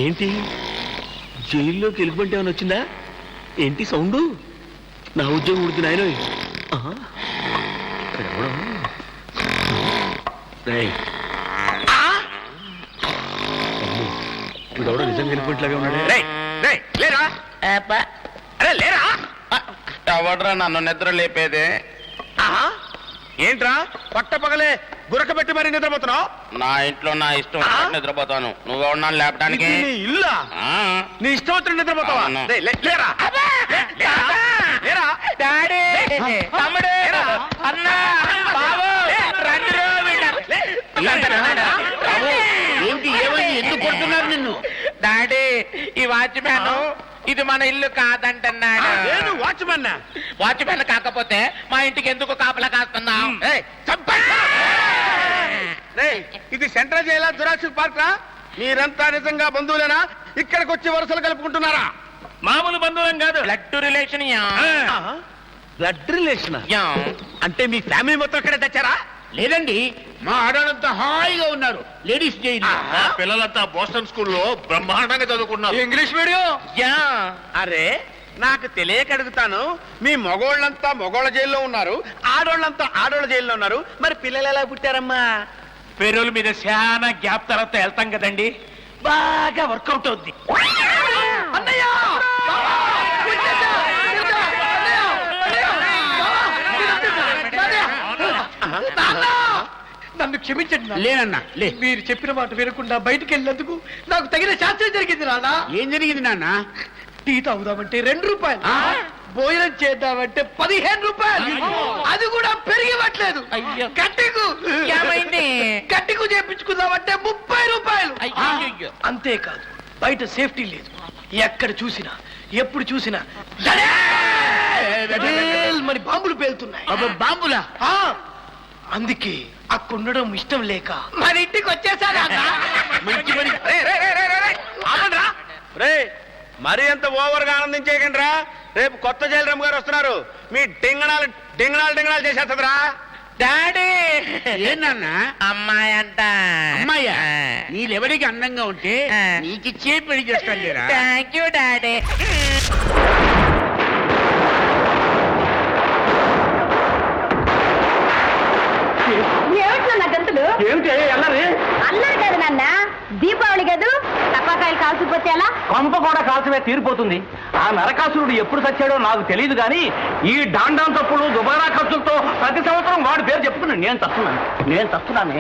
ఏంటి జైల్లోకి వెళ్ళిపోతే ఏమైనా వచ్చిందా ఏంటి సౌండ్? నా ఉద్యోగం ఉడుతుంది ఆయన. వీడెవడో నిజంగా వెళ్ళిపోయేట్లాగా ఉన్నాడే. లేరా అరే లేరా? ఎవడ్రా నన్ను నిద్ర లేపేదే? ఏంట్రా పట్టపగలే గురక పెట్టి మరి నిద్రపోతున్నావు? నా ఇంట్లో నా ఇష్టం నిద్రపోతాను. నువ్వెవడా లేపడానికి? ఇల్లా నీ ఇష్టం వచ్చిన నిద్రపోతావా? లేరా ఏంటి ఏమైంది? ఎందుకు కొడుతున్నారు నిన్ను? డాడీ ఈ వాచ్మ్యాన్ ఇది మన ఇల్లు కాదంటున్నాడు. నేను వాచ్మ్యాన్ కాకపోతే మా ఇంటికి ఎందుకు కాపలా కాస్తున్నావు? ఇది సెంట్రల్ జైలా జురాసిక్ పార్క్ రా? మీరంతా నిజంగా బంధువులేనా? ఇక్కడికి వచ్చి వరుసలు కలుపుకుంటున్నారా? మామూలు బంధువులం కాదు, బ్లడ్ రిలేషన్. బ్లడ్ రిలేషన్ అంటే మీ ఫ్యామిలీ మొత్తం ఇక్కడే తెచ్చారా? లేదండి, మా ఆడవాళ్ళంతా హాయిగా ఉన్నారు లేడీస్ జైలు. పిల్లలంతా బోస్టన్ స్కూల్లో బ్రహ్మాండంగా చదువుకున్నారు. English medium. అరే నాకు తెలియక అడుగుతాను, మీ మగోళ్ళంతా మగోళ్ళ జైల్లో ఉన్నారు, ఆడోళ్ళంతా ఆడోళ్ళ జైల్లో ఉన్నారు, మరి పిల్లలు ఎలా పుట్టారమ్మా? పేరుల మీద చాలా గ్యాప్ తర్వాత వెళ్తాం కదండి, బాగా వర్కౌట్ అవుద్ది. నన్ను క్షమించండి. లేనన్నా లే. మీరు చెప్పిన మాట వినకుండా బయటికి వెళ్ళినందుకు నాకు తగిన శాస్త్రం జరిగింది నాన్న. ఏం జరిగింది నాన్న? టీ తాగుదామంటే 2 రూపాయలు, భోజనం చేద్దామంటే 15 రూపాయలు, అది కూడా పెరిగివ్వట్లేదు. కట్టికు చేపించుకుందామంటే 30 రూపాయలు. అంతేకాదు బయట సేఫ్టీ లేదు. ఎక్కడ చూసినా ఎప్పుడు చూసినా మరి బాంబులు పేలుతున్నాయి. బాంబులా? అందుకే అక్కడ ఉండడం ఇష్టం లేక మన ఇంటికి వచ్చేసారా? మంచి పని. మరి ఎంత ఓవర్ గా ఆనందించేయకండి రా. రేపు కొత్త జైలరమ్మ గారు వస్తున్నారు, మీ డింగణాలు డింగణాలు డింగణాలు చేసేస్తుందిరా. డాడీ ఏనన్నా? అమ్మాయి అంట. అమ్మాయ్యా? నీళ్ళెవరికి అందంగా ఉంటే నీకిచ్చే పెళ్లి చేస్తాను లేరా? Thank you daddy. ఏమిటి అల్లరి? అల్లరి కాదు నాన్న, దీపావళి కాదు, టపాకాయలు కాల్చిపోతే ఎలా? కొంప కూడా కాల్చమే తీరిపోతుంది. ఆ నరకాసురుడు ఎప్పుడు చచ్చాడో నాకు తెలియదు, కానీ ఈ డాండాం తప్పులు దుబారా ఖర్చులతో ప్రతి సంవత్సరం వాడి పేరు చెప్పుకున్నాను. నేను చస్తున్నానే.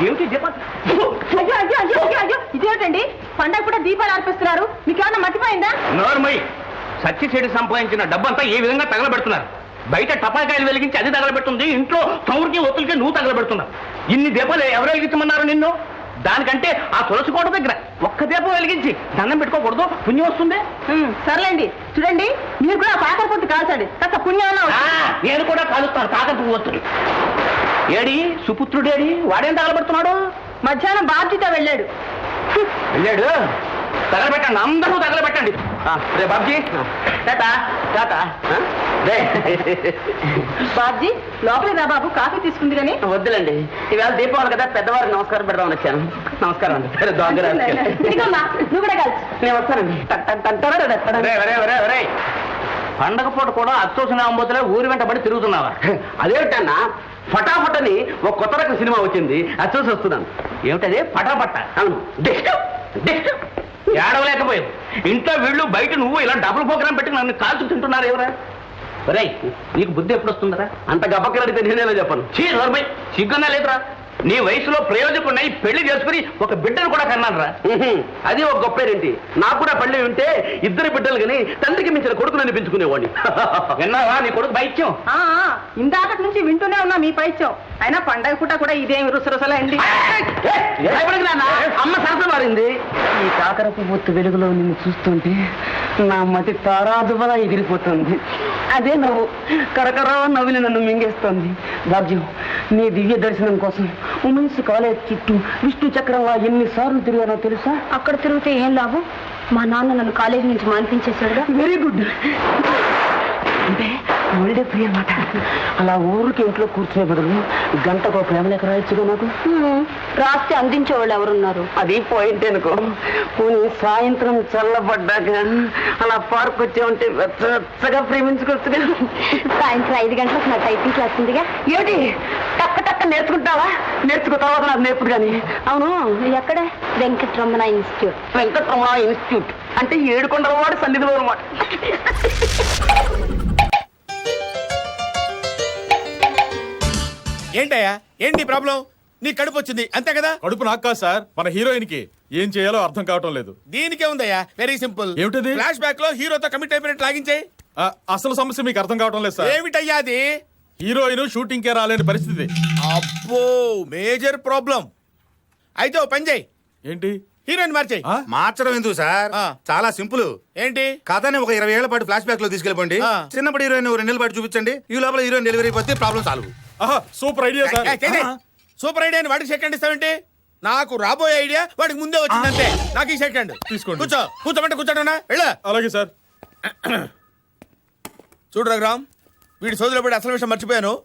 ఏమిటి అయ్యో అయ్యో అయ్యో అయ్యో అయ్యో, ఇదేమిటండి పండగ కూడా దీపాలు అర్పిస్తున్నారు? మీకేమన్నా మర్చిపోయిందా? నోర్మై, సచ్చి చెడి సంపాదించిన డబ్బంతా ఏ విధంగా తగలబెడుతున్నారు? బయట టపాకాయలు వెలిగించి అది తగలబెట్టుంది, ఇంట్లో చౌరికి ఒత్తులకి నువ్వు తగలబెడుతున్నావు. ఇన్ని దీపాలు ఎవరు వెలిగించమన్నారు నిన్ను? దానికంటే ఆ తులసి కోట దగ్గర ఒక్క దీపం వెలిగించి దండం పెట్టుకోకూడదు? పుణ్యం వస్తుంది. సర్లేండి, చూడండి మీరు కూడా కాకర పొట్టు కాల్చండి, కాస్త పుణ్యం. నేను కూడా కాలుస్తాను కాకర పువ్వు. ఏడి సుపుత్రుడేడి? వాడేం తగలబెడుతున్నాడు? మధ్యాహ్నం బాధ్యత వెళ్ళాడు. తగలబెట్టండి, అందరూ తగలబెట్టండి. రే బాబ్జీ, బాబ్జీ లోపలికి రా బాబు, కాఫీ తీసుకుంది కానీ. వద్దులండి, ఈవేళ దీపావళి కదా, పెద్దవారికి నమస్కారం పెడదామని వచ్చాను. నమస్కారం అండి. నువ్వు కూడా కలిసి నేను వస్తానండి. పండగ పూట కూడా అచ్చోసిన అంబోతులే ఊరి వెంటబడి తిరుగుతున్నావా? అదేమిటన్నా ఫటాఫటని ఒక కొత్త రకం సినిమా వచ్చింది, అది చూసి వస్తున్నాను. ఏమిటది? ఫటాఫట. అవును, ఏడవలేకపోయావు. ఇంట్లో వీళ్ళు బయట నువ్వు ఇలా డబుల్ ప్రోగ్రాం పెట్టి నన్ను కాల్చు తింటున్నారు ఎవరా? ఒరేయ్, నీకు బుద్ధి ఎప్పుడు వస్తుందరా? అంత గబ్బకలడితే నేనేలా చెప్పను. సిగ్గున్నా లేదురా? నీ వయసులో ప్రయోజకున్నాయి, పెళ్లి చేసుకుని ఒక బిడ్డను కూడా కన్నాను రా. అది ఒక గొప్పేంటి. నాకు కూడా పెళ్లి ఉంటే 2 బిడ్డలు కానీ తండ్రికి మించిన కొడుకుని అనిపించుకునేవాడిని. విన్నావా నీ కొడుకు పైత్యం? ఇందాకటి నుంచి వింటూనే ఉన్నా మీ పైత్యం. అయినా పండగ పూట కూడా ఇదేమి రుసరుసలండి. అమ్మ సరస మారింది. ఈ కాకర పువ్వు వెలుగులో నిన్ను చూస్తుంటే నా మతి తారాదువల ఎగిరిపోతుంది. అదే నవ్వు కరకరా నవ్వుని నన్ను మింగేస్తుంది. బాబ్జీ, నీ దివ్య దర్శనం కోసం ఉమెన్స్ కాలేజ్ చుట్టూ విష్ణు చక్రంలా ఎన్నిసార్లు తిరిగానో తెలుసా? అక్కడ తిరిగితే ఏం లాభం? మా నాన్న నన్ను కాలేజీ నుంచి మాన్పించేశాడుగా. Very good. అంటే హాలిడే ఫ్రీ అనమాట. అలా ఊరికి ఇంట్లో కూర్చునే బదులు గంటకు ప్రేమ లేఖ రాయొచ్చుగా నాకు. రాస్తే అందించేవాళ్ళు ఎవరున్నారు? అది పాయింట్ అనుకో. పోనీ సాయంత్రం చల్లబడ్డాక అలా పార్క్ వచ్చామంటే వెచ్చగా ప్రేమించుకోవచ్చుగా. సాయంత్రం 5 గంటలకు నా టైపింగ్ క్లాస్ ఉందిగా. ఏమిటి టక్క టక్క నేర్చుకుంటావా? నేర్చుకో, తర్వాత నాకు నేర్పుడు కానీ. అవును, ఎక్కడ? వెంకటరమణ ఇన్స్టిట్యూట్. వెంకటరమణ ఇన్స్టిట్యూట్ అంటే ఏడుకొండల వాడు సన్నిధిలో అనమాట. ఏంటయ్యా ఏంటి ప్రాబ్లం? నీ కడుపు వచ్చింది అంతే కదా? కడుపు నాకు కాదు సార్, మన హీరోయిన్ కి ఏం చేయాలో అర్థం కావటం లేదు. దీనికే ఉందయ్యా, వెరీ సింపుల్. ఏమిటది? ఫ్లాష్ బ్యాక్ లో హీరోతో కమిట్ అయిపోయినట్టు లాగించాయి. అసలు సమస్య మీకు అర్థం కావటం లేదు సార్. ఏమిటయ్యా అది? హీరోయిన్ షూటింగ్ కే రాలేని పరిస్థితి. అబ్బో, మేజర్ ప్రాబ్లం. అయితే ఓ పని చేయి, ఏంటి? హీరోయిన్ మార్చేయి. మార్చడం ఎందుకు సార్? ఆ. చాలా సింపుల్. ఏంటి? కథని ఒక 20 ఏళ్ల పాటు ఫ్లాష్ బ్యాక్ లో తీసుకెళ్ళిపోండి. ఆ. చిన్నప్పుడు హీరోయిన్ 2 నెలల పాటు చూపించండి. ఈ లోపల హీరోయిన్ డెలివరీ అయిపోతే ప్రాబ్లం సాల్వ్. ఆహా, super idea sir. Super idea వాడికి సెకండ్ ఇస్తావంటే? నాకు రాబోయే ఐడియా వాడికి ముందే వచ్చిందంటే నాకు ఈ సెకండ్ తీసుకోండి. కూర్చోమంటే కూర్చోటనా? వెళ్ళ. అలాగే సార్. చూడు రఘురామ్, వీడి సోదరులో పడి అసలు విషయం మర్చిపోయాను.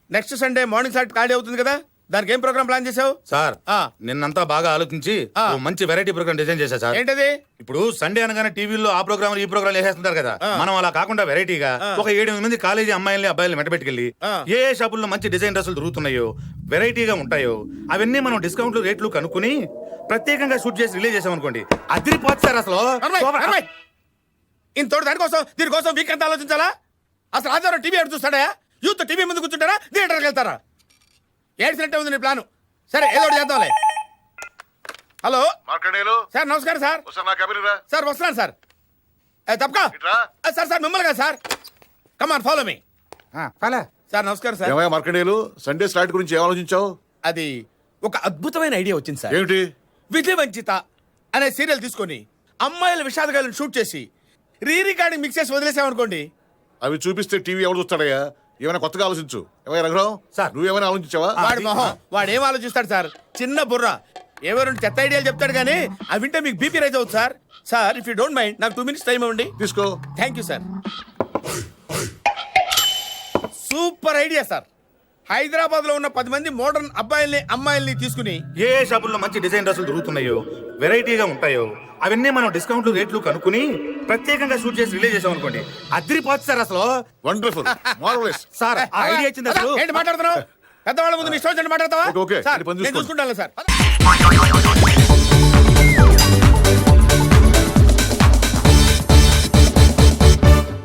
నెక్స్ట్ సండే మార్నింగ్ సార్ ఖాళీ అవుతుంది కదా, దానికి ఏం ప్రోగ్రామ్ ప్లాన్ చేసావు? సార్ ఆ. నిన్నంతా బాగా ఆలోచించి ఆ. ఓ మంచి వెరైటీ ప్రోగ్రామ్ డిజైన్ చేశా సార్. ఏంటది? ఇప్పుడు సండే అనగానే టీవీలో ఆ ప్రోగ్రామ్ ఈ ప్రోగ్రామ్ వేసేస్తుంటారు కదా, ఆ. మనం అలా కాకుండా వెరైటీగా ఒక 7-8 మంది కాలేజీ అమ్మాయిల్ని అబ్బాయిల్ని మెట్టబెట్టుకెళ్ళి ఆ. ఏ షాపుల్లో మంచి డిజైన్ డ్రెస్సులు దొరుకుతున్నాయో, వెరైటీగా ఉంటాయో అవన్నీ మనం డిస్కౌంట్లు రేట్లు కనుక్కుని ప్రత్యేకంగా షూట్ చేసి రిలీజ్ చేసాం అనుకోండి, అదిరిపోతుంది సార్ అసలు. ఇంతోటి దీనికోసం వీక్ అంతా ఆలోచించాలా? అసలు ఆధారం టీవీ ఎక్కడ చూస్తాడా? యూత్ టీవీ ముందు కూర్చుంటారా, థియేటర్కి వెళ్తారా? ఏడ్చినట్టే ఉంది నీ ప్లాను. సరే, ఏదో ఒకటి చేద్దాంలే. హలో మార్కండేయులు, సార్, నమస్కారం సార్. ఒకసారి నా కబిరిరా. సార్ వస్తున్నాను సార్. తప్పకా ఇట్రా. సార్ మిమ్మల్ని కదా sir. Come on follow me. Sir నమస్కారం సార్. ఏమయ్యా మార్కండేయులు, సండే స్లాట్ గురించి ఏం ఆలోచించావు? అది ఒక అద్భుతమైన ఐడియా వచ్చింది సార్. ఏమిటి? విజయవంచిత అనే సీరియల్ తీసుకొని అమ్మాయిల విషాదగాలను షూట్ చేసి రికార్డింగ్ మిక్స్ చేసి వదిలేసామనుకోండి. అవి చూపిస్తే టీవీ ఎవరు చూస్తాడయ్యా? ఏమైనా కొత్తగా ఆలోచించు. ఏమయ్యా రఘురావు సార్. నువ్వేమైనా ఆలోచించావా? వాడి మొహం, వాడు ఏం ఆలోచిస్తాడు సార్? చిన్న బుర్ర. ఎవరు చెత్త ఐడియాలు చెప్తాడు కానీ అవి వింటే మీకు బీపీ రైజ్ అవుతుంది sir. Sir, if you don't mind నాకు 2 minutes టైం ఇవ్వండి. తీసుకో. Thank you sir. Super idea sir. Hyderabad లో ఉన్న 10 మంది మోడర్న్ అబ్బాయిల్ని అమ్మాయిల్ని తీసుకుని ఏ షాపుల్లో మంచి డిజైన్ డ్రెస్సులు దొరుకుతున్నాయో, వెరైటీగా ఉంటాయో అవన్నీ మనం డిస్కౌంట్లు రేట్లు కనుక్కుని ప్రత్యేకంగా షూట్ చేసి రిలీజ్ చేసాం అనుకోండి, అదిరిపోతుంది సార్ అసలు. Wonderful, marvellous. సార్ ఆ ఐడియా ఇచ్చింది అసలు. ఏంటి మాట్లాడుతున్నావు? పెద్దవాళ్ళ ముందు నీ ఇష్టం వచ్చినట్టు మాట్లాడతావా? ఓకే, సార్, ఇది పని నేను చూసుకోండి. చూసుకుంటాను సార్.